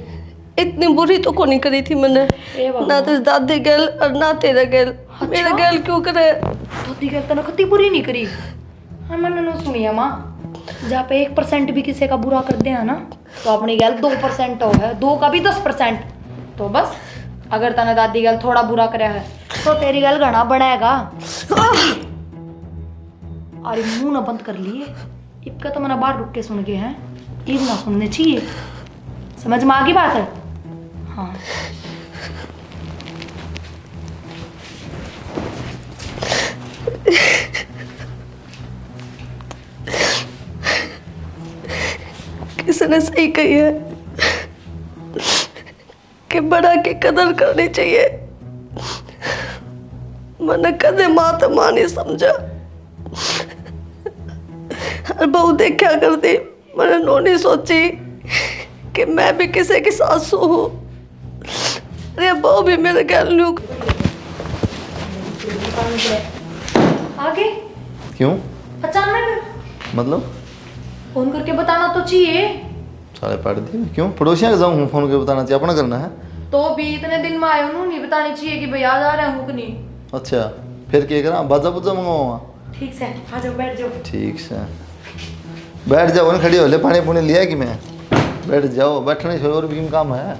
इतनी बुरी तो को नहीं करी थी मैंने ए बाबा। ना तेरे दादी गैल और ना तेरा गैल मेरा गैल क्यों करे। धोती गल तो कति बुरी नहीं करी हाँ मैंने ना सुनी है माँ जहाँ पे 1% भी किसी का बुरा कर दिया ना तो अपनी गल 2% हो है 2 का भी 10% तो बस अगर तने दादी गल थोड़ा बुरा कराया है तो तेरी गल घना बढ़ेगा। अरे मुंह ना बंद कर लिए इनका तो मैंने बाहर रुक के सुन के हैं ईद ना सुनने चाहिए समझ में आ गई बात है। हाँ किसी ने सही कही है कि बड़ा की कदर करनी चाहिए। मैंने कदे माँ माँ नहीं समझा और बहू देखा करती मैंने नो नहीं सोची कि मैं भी किसी की सासू हूँ। अरे बहू भी मेरे गैल न्यू आगे क्यों अचानक मतलब फोन करके बताना तो चाहिए सारे पढ़ दिए क्यों पड़ोसियाँ के जाऊँ फोन करके बताना चाहिए अपना करना है। तो भी इतने दिन में आए उन्होंने नहीं बतानी चाहिए कि भैया जा रहे हूँ कि नहीं। अच्छा फिर क्या करा बाजा बुजा मंगवाऊंगा। ठीक से आ जाओ बैठ जाओ। ठीक से बैठ जाओ ना खड़ी हो ले पानी पुनी लिया कि मैं बैठ जाओ बैठने से और भी काम है।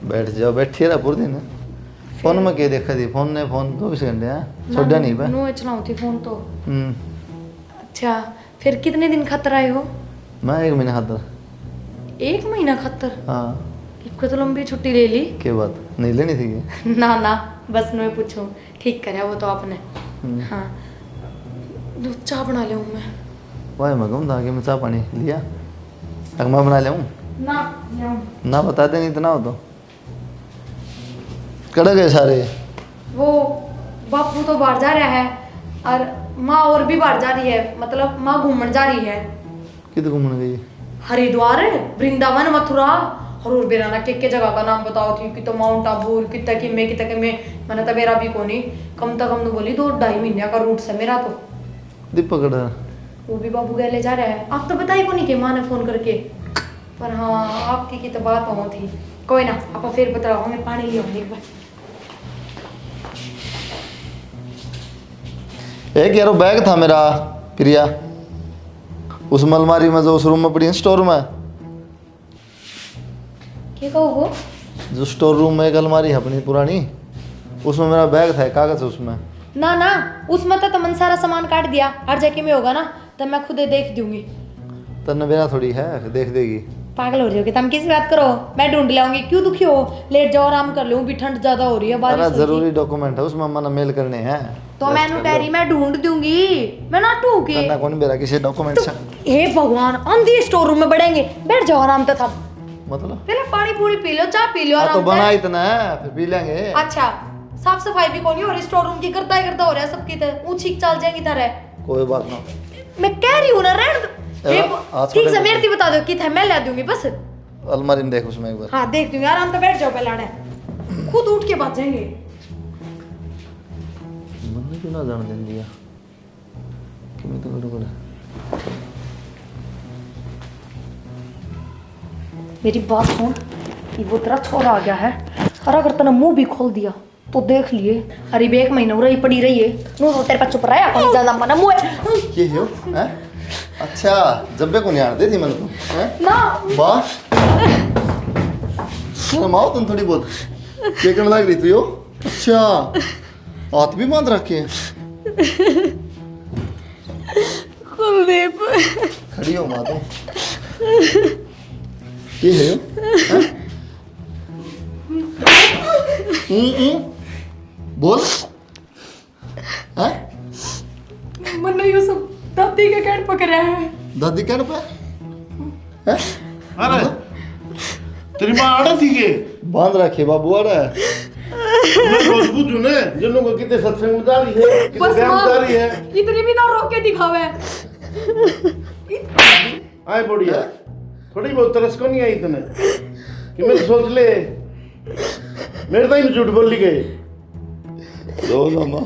बैठ जाओ, बैठिए रहा पूरे दिन। फोन में क्या देखा थी? फोन ने फोन 24 घंटे हैं, छोड़ा नहीं पे। नो चलाऊं थी फोन तो। हम्म, अच्छा फिर कितने दिन खतर आए हो? मैं 1 महीने खातर। 1 महीना खतर? हाँ, इनको तो लंबी छुट्टी ले ली। क्या बात, नहीं लेनी थी क्या? ना ना, बस मैं पूछूं, ठीक कराया वो तो आपने। हाँ, दूध चाय बना ले मैं। वाह मैं कहूँ था कि मैं चाय पानी लिया, अगर मैं बना लेऊँ ना, बता दे नहीं इतना हो तो। कड़ गए सारे? वो बापू तो बाहर जा रहा है और माँ और भी बाहर जा रही है, मतलब माँ घूमने जा रही है। किधर घूमने गई? हरिद्वार, वृंदावन, मथुरा और बेराना के जगह का नाम बताओ थी कि तो माउंट आबू कितना कि मैं मैंने तो मेरा भी कोनी कम तक हम तो बोली 2-2.5 महीने का रूट से मेरा तो। दीपक कड़ा? वो भी बाबू गए ले जा रहा है। आप तो बताइए को नहीं कि माँ ने फोन करके, पर हाँ आपकी की तो बात हो थी। कोई ना, आप फिर बताओ, हमें पानी ले आऊंगी एक बार। एक यार वो बैग था मेरा प्रिया, उस अलमारी में जो उस रूम में पड़ी है, स्टोर में। क्या कहो वो? जो स्टोर रूम में एक अलमारी है अपनी पुरानी, उसमें मेरा बैग था, कागज है उसमें। ना ना, उसमें तो तुमने सारा सामान काट दिया, हर जगह में होगा ना, तब मैं खुद ही देख दूंगी। तन्ने बेरा थोड़ी है, देख देगी। पागल हो रही हो कि तुम किसी बात करो, मैं ढूंढ लाऊंगी। क्यों दुखी हो? लेट जाओ, आराम कर लो, भी ठंड ज्यादा हो रही है, बारिश अरे हो रही है। जरूरी डॉक्यूमेंट है उसमें, मना मेल करने हैं। तो मैं डैरी मैं ढूंढ दूंगी, मैं ना टूके। तन्ना कौन बेरा किसी डॉक्यूमेंट से? हे भगवान, अंधी स्टोर रूम में बढ़ेंगे, बैठ जाओ आराम से। था मतलब पहले पानी पूरी पी लो, चाय पी लो तो आराम बना से। इतना है, फिर पी लेंगे। अच्छा, साफ सफाई भी कोनी और स्टोर रूम की करता हो रहा है सबकी तरह, ऊंची चाल जाएंगी तरह। कोई बात ना, मैं कह रही हूँ ना, रहने दो। आज ठीक छोटे से मेरे बता दो कि था, मैं ला दूंगी बस। अलमारी में देख उसमें एक बार। हाँ देख दूंगी, आराम से बैठ जाओ पहले आने। खुद उठ के बात जाएंगे। मैंने क्यों ना जान दे दिया कि मैं तो करूँ। मेरी बात सुन, ये वो तेरा छोरा आ गया है, और अगर तूने मुंह भी खोल दिया तो देख लिए। अरे 1 महीना रही पड़ी रही है, नो तो तेरे पर चुप रहा है, कौन ज्यादा मना मुंह है। ये हो हैं? अच्छा, जब्बे को नहीं आते थी मैंने तो हैं? ना वाह, माओ तुम थोड़ी बहुत क्या करने लग रही थी यो? अच्छा, हाथ भी बांध रखे हैं। कुलदीप, खड़ी हो माँ तुम। ये है यो? हैं? बोल हैं? मैंने ये सब दादी के कैट पकड़ा है। दादी कहने पे हैं? अरे तेरी माँ आड़े थी के बांध रखे बाबू आ रहा है। मैं रोज पूछूं ने जिन्हों को कितने सत्संग में जा रही है, कितने बस ध्यान माँ, में जा रही है। इतनी भी ना रोक के दिखावे। आए बढ़िया, थोड़ी बहुत तरस को नहीं आई इतने कि मैं तो सोच ले मेरे तो ही झूठ बोल ली गई। रो ना माँ।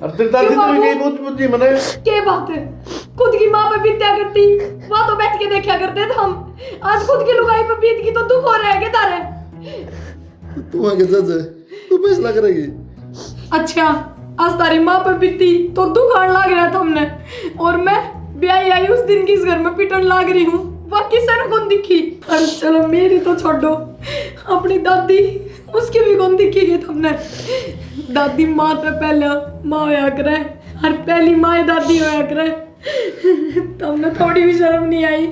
और तेरी दादी तो भी गई बहुत बुद्धि मने। क्या बात है, खुद की माँ पे बीत्या करती, वहाँ तो बैठ के देखा करते थे हम। आज खुद की लुगाई पे बीत की तो दुख हो रहा है क्या तारे? तू आगे जज है, तू फैसला करेगी। अच्छा, आज तारी माँ पे बीती तो दुख आने लग रहा था हमने, और मैं ब्याही आई उस दिन की इस घर में पिटन लाग रही हूँ, बाकी सर कौन दिखी। अरे चलो मेरी तो छोड़ो, अपनी दादी उसकी भी कौन दिखी गई तुमने। दादी माँ तो पहले माँ होया करे, और पहली माँ दादी होया करे। तुमने थोड़ी भी शर्म नहीं आई।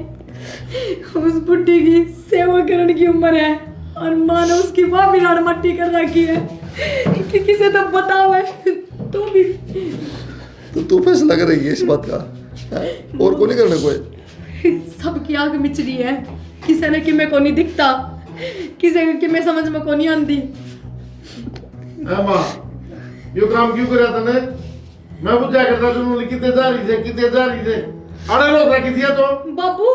उस बुढ़ी की सेवा करने की उम्र है, और माँ ने उसकी माँ भी राड़ मट्टी कर रखी है कि किसे तो बतावे तो भी। तो तू फैसला करेगी इस बात का हैं? और को नहीं करने कोई। सबकी आंख मिच रही है, किसी ने कि मैं को नहीं दिखता, किसी ने कि मैं समझ में को नहीं आती। हाँ माँ, यो काम क्यों कर रहा था ने? मैं बुझा करता तुम कितने जा रही थे, कितने जा रही थे। अरे लोग रखी थी तो। बाबू,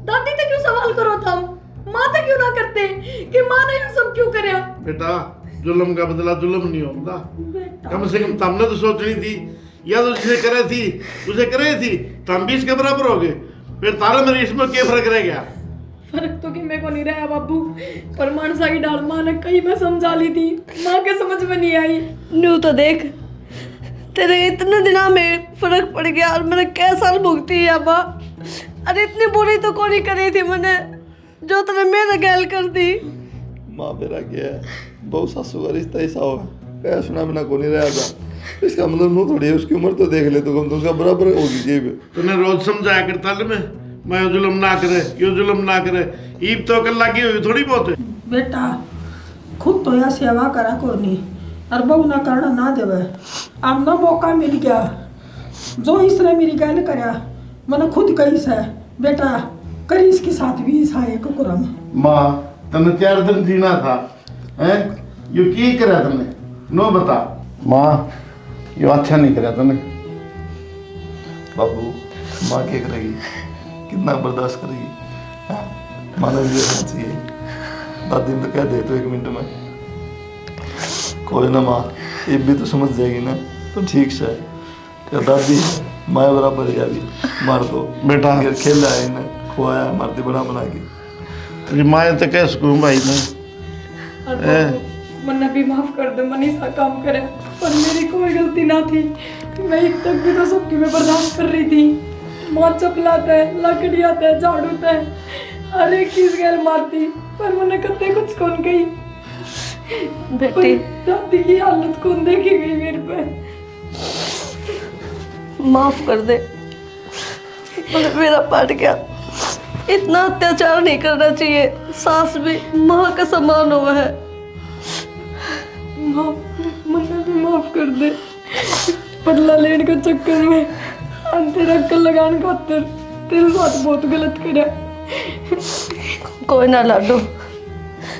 दादी तो क्यों सवाल करो तुम? माँ तो क्यों ना करते कि माँ ने ये सब क्यों करया? बेटा, जुल्म का बदला जुल्म नहीं होता। कम से कम तुमने तो सोच रही थी, या तो जिसे करे थी तुझे करे थी, तुम भी इसके बराबर हो गए। फिर तारा मेरे इसमें क्या फर्क रह गया? फर्क तो कि मेरे को नहीं रहा बाबू, पर मानसा की डाल माँ ने कई बार समझा ली थी, माँ के समझ में नहीं आई। न्यू तो देख, तेरे इतने दिनों में फर्क पड़ गया और मैंने कैसा भुगती है माँ। अरे इतनी बुरी तो कोई नहीं करी थी मैंने जो तेरे मेरे गैल कर दी। माँ मेरा गया है, बहु सासू का रिश्ता ऐसा होगा, कह सुना बिना को नहीं रहा था। इसका मतलब नो थोड़ी है, उसकी उम्र तो देख ले तो कम तो उसका बराबर होगी जेब। तूने रोज समझाया करता ले मैं जुल्म ना करे, यो जुल्म ना करे। ईब तो अकल लगी हुई थोड़ी बहुत है। बेटा खुद तो यहाँ सेवा करा को नहीं और बहू ना करना ना देवे। अब ना मौका मिल गया, जो इसने मेरी गल करया मैंने खुद कही से बेटा करी इसके साथ भी ईसा एक कुरम। माँ तने 4 दिन जीना था, हैं? यो की करा तने? नो बता। माँ यो अच्छा नहीं करा तने। बाबू माँ क्या करेगी, कितना बर्दाश्त करेगी? हाँ, माना भी रहना चाहिए। दादी ने तो कह दे तो 1 मिनट में कोई ना माँ, ये भी तो समझ जाएगी ना तो ठीक से। क्या दादी माँ बराबर है अभी, मार दो बेटा। अगर खेल आए ना खुआया मारती बना बना के। तेरी माँ तो कह सकूँ भाई मैं। मन्ना भी माफ कर दे, मनी सा काम करे पर मेरी कोई गलती ना थी। मैं एक तक भी तो सबकी मैं बर्दाश्त कर रही थी। माँ चपलाता है, लकड़ी आता है, झाड़ूता है, हर एक चीज गैर मारती पर मैंने कभी कुछ कौन कही। बेटी दादी की हालत कौन देखी गई मेरे पे। माफ कर दे, मेरा पट गया। इतना अत्याचार नहीं करना चाहिए, सास भी माँ का समान हुआ है। मन्ना भी माफ कर दे, बदला लेने के चक्कर में तेरा अक्ल लगाने खातिर तेरे साथ बहुत गलत करा। कोई ना लाडो,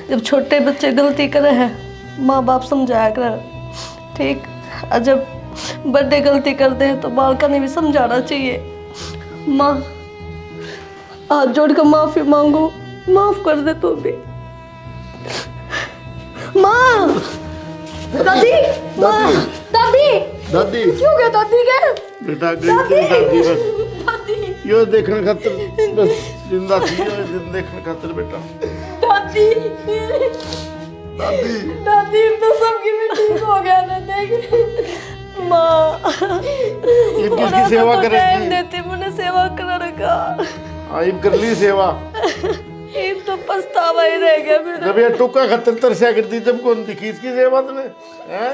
जब छोटे बच्चे गलती करे हैं माँ बाप समझाया करे, ठीक। और जब बड़े गलती करते हैं तो बालका ने भी समझाना चाहिए। माँ हाथ जोड़कर माफी मांगो, माफ कर दे तू भी। माँ, दादी, माँ, दादी, दादी क्यों गया दादी के? बेटा गई दादी बस दादी, यो देखने खातिर बस जिंदा थी, यो दिन देखने खातिर बेटा। दादी, दादी दादी तो सबकी में ठीक हो गया ना, देख। माँ ये किसकी सेवा तो करेगी? टाइम देती, मैंने सेवा कराने का। आइब कर ली सेवा। ये तो पछतावा ही रह गया मेरा। जब ये टुक्का खतर तरसा कर दी, जब कौन दिखी इसकी सेवा तने, हैं?